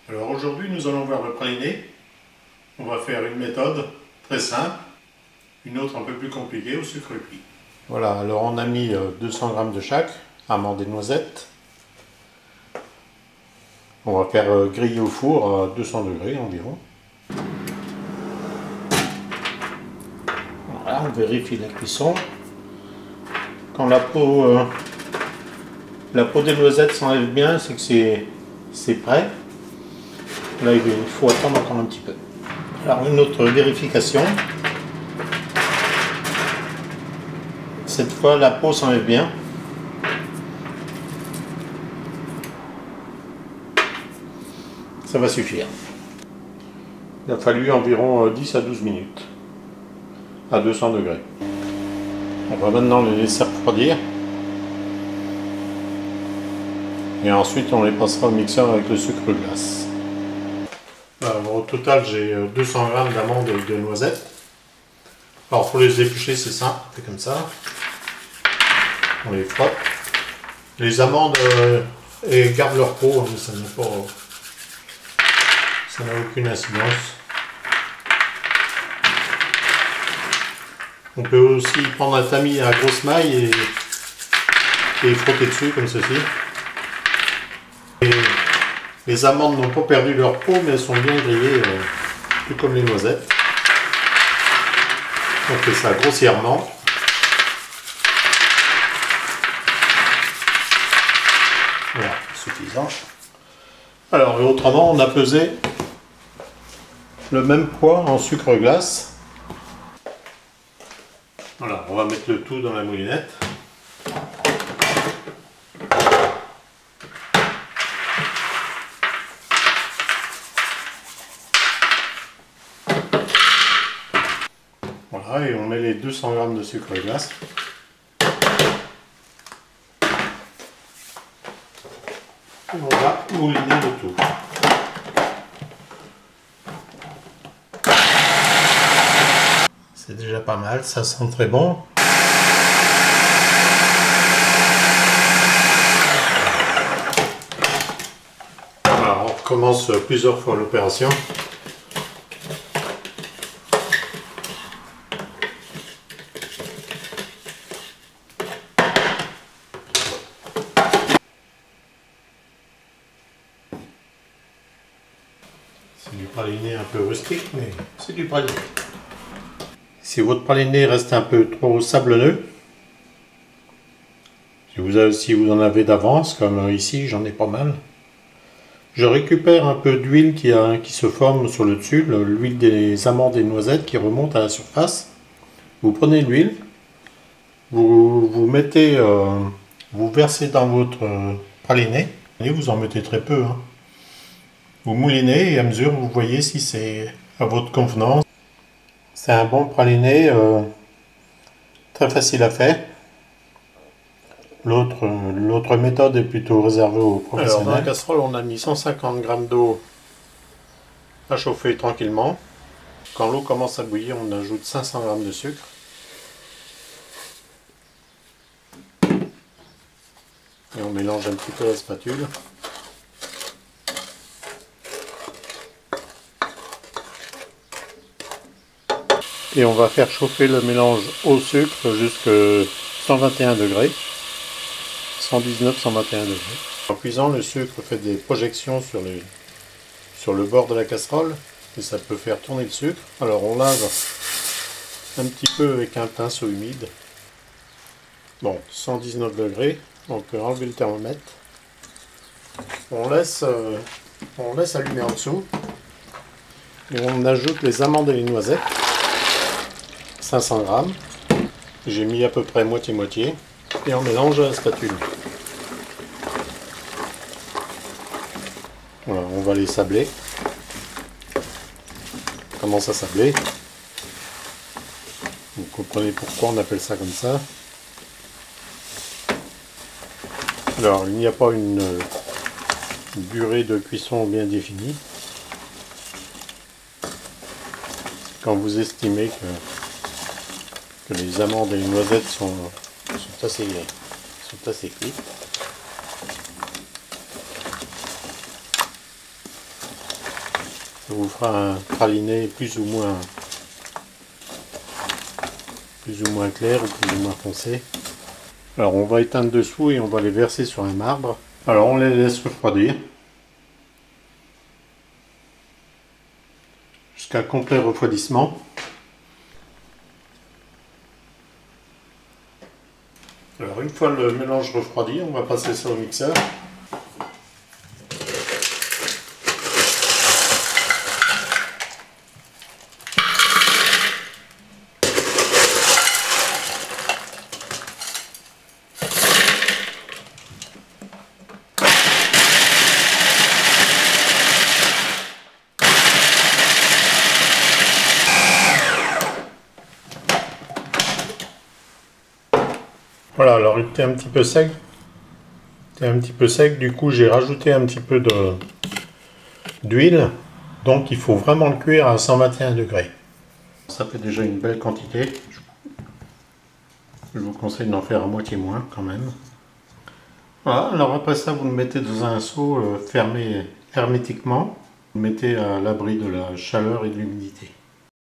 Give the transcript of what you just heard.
Alors aujourd'hui nous allons voir le praliné. On va faire une méthode très simple, une autre un peu plus compliquée au sucre cuit. Voilà, alors on a mis 200 g de chaque, amandes et noisettes. On va faire griller au four à 200 degrés environ. Voilà, on vérifie la cuisson. Quand la peau des noisettes s'enlève bien, c'est que c'est prêt. Là, il faut attendre encore un petit peu. Alors, une autre vérification. Cette fois, la peau s'enlève bien. Ça va suffire. Il a fallu environ 10 à 12 minutes à 200 degrés. On va maintenant les laisser refroidir. Et ensuite, on les passera au mixeur avec le sucre glace. Alors, au total, j'ai 200 g d'amandes et de noisettes. Alors, pour les éplucher, c'est simple, on fait comme ça. On les frotte. Les amandes gardent leur peau, mais ça n'a aucune incidence. On peut aussi prendre un tamis à grosse maille et frotter dessus comme ceci. Les amandes n'ont pas perdu leur peau, mais elles sont bien grillées, tout comme les noisettes. On fait ça grossièrement. Voilà, suffisant. Alors, et autrement, on a pesé le même poids en sucre glace. Voilà, on va mettre le tout dans la moulinette. Voilà, et on met les 200 g de sucre glace. Et on va mouliner le tout. C'est déjà pas mal, ça sent très bon. Alors, on recommence plusieurs fois l'opération. C'est du praliné un peu rustique, mais c'est du praliné. Si votre praliné reste un peu trop sablonneux, si vous en avez d'avance, comme ici, j'en ai pas mal, je récupère un peu d'huile qui se forme sur le dessus, l'huile des amandes et noisettes qui remonte à la surface. Vous prenez l'huile, vous mettez, vous versez dans votre praliné, et vous en mettez très peu. Hein. Vous moulinez et à mesure vous voyez si c'est à votre convenance. C'est un bon praliné très facile à faire. L'autre méthode est plutôt réservée aux professionnels. Alors dans la casserole, on a mis 150 g d'eau à chauffer tranquillement. Quand l'eau commence à bouillir, on ajoute 500 g de sucre. Et on mélange un petit peu la spatule. Et on va faire chauffer le mélange au sucre jusqu'à 121 degrés. 119-121 degrés. En cuisant, le sucre fait des projections sur le bord de la casserole et ça peut faire tourner le sucre. Alors on lave un petit peu avec un pinceau humide. Bon, 119 degrés, on peut enlever le thermomètre. On laisse allumer en dessous et on ajoute les amandes et les noisettes. 500 g. J'ai mis à peu près moitié-moitié et on mélange à la spatule. Voilà, on va les sabler. On commence à sabler. Vous comprenez pourquoi on appelle ça comme ça. Alors, il n'y a pas une durée de cuisson bien définie. Quand vous estimez que les amandes et les noisettes sont assez cuites. Ça vous fera un praliné plus ou moins clair ou plus ou moins foncé. Alors on va éteindre dessous et on va les verser sur un marbre. Alors on les laisse refroidir jusqu'à complet refroidissement. Alors une fois le mélange refroidi, on va passer ça au mixeur. Voilà, alors il était un petit peu sec. Du coup j'ai rajouté un petit peu d'huile. Donc il faut vraiment le cuire à 121 degrés. Ça fait déjà une belle quantité. Je vous conseille d'en faire à moitié moins quand même. Voilà, alors après ça vous le mettez dans un seau fermé hermétiquement. Vous le mettez à l'abri de la chaleur et de l'humidité.